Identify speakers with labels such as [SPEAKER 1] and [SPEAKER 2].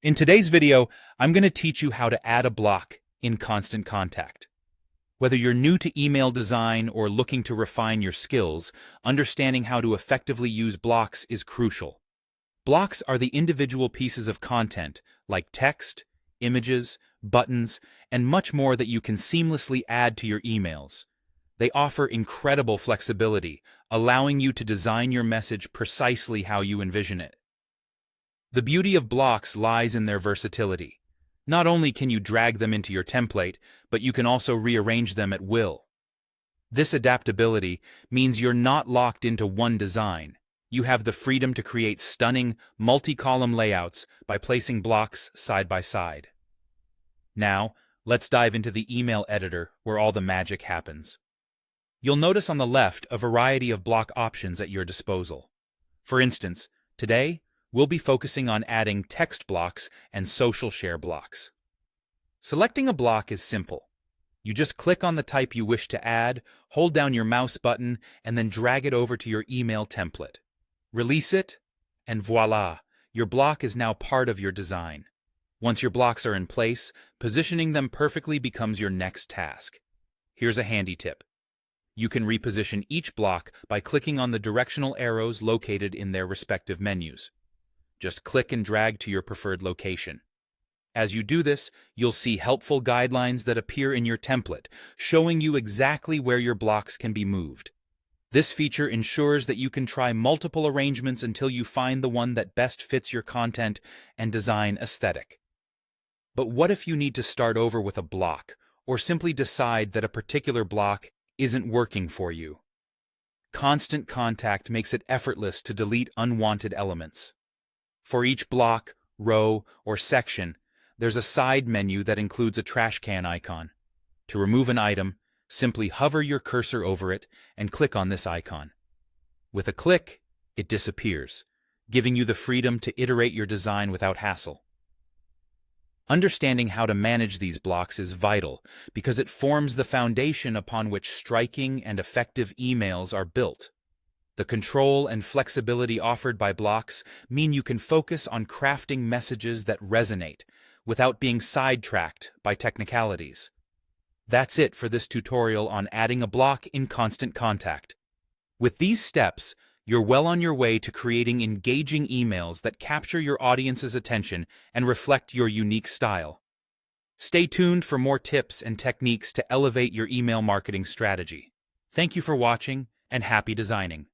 [SPEAKER 1] In today's video, I'm going to teach you how to add a block in Constant Contact. Whether you're new to email design or looking to refine your skills, understanding how to effectively use blocks is crucial. Blocks are the individual pieces of content, like text, images, buttons, and much more that you can seamlessly add to your emails. They offer incredible flexibility, allowing you to design your message precisely how you envision it. The beauty of blocks lies in their versatility. Not only can you drag them into your template, but you can also rearrange them at will. This adaptability means you're not locked into one design. You have the freedom to create stunning, multi-column layouts by placing blocks side by side. Now, let's dive into the email editor where all the magic happens. You'll notice on the left a variety of block options at your disposal. For instance, today, we'll be focusing on adding text blocks and social share blocks. Selecting a block is simple. You just click on the type you wish to add, hold down your mouse button, and then drag it over to your email template. Release it, and voila, your block is now part of your design. Once your blocks are in place, positioning them perfectly becomes your next task. Here's a handy tip. You can reposition each block by clicking on the directional arrows located in their respective menus. Just click and drag to your preferred location. As you do this, you'll see helpful guidelines that appear in your template, showing you exactly where your blocks can be moved. This feature ensures that you can try multiple arrangements until you find the one that best fits your content and design aesthetic. But what if you need to start over with a block, or simply decide that a particular block isn't working for you? Constant Contact makes it effortless to delete unwanted elements. For each block, row, or section, there's a side menu that includes a trash can icon. To remove an item, simply hover your cursor over it and click on this icon. With a click, it disappears, giving you the freedom to iterate your design without hassle. Understanding how to manage these blocks is vital because it forms the foundation upon which striking and effective emails are built. The control and flexibility offered by blocks mean you can focus on crafting messages that resonate without being sidetracked by technicalities. That's it for this tutorial on adding a block in Constant Contact. With these steps, you're well on your way to creating engaging emails that capture your audience's attention and reflect your unique style. Stay tuned for more tips and techniques to elevate your email marketing strategy. Thank you for watching, and happy designing.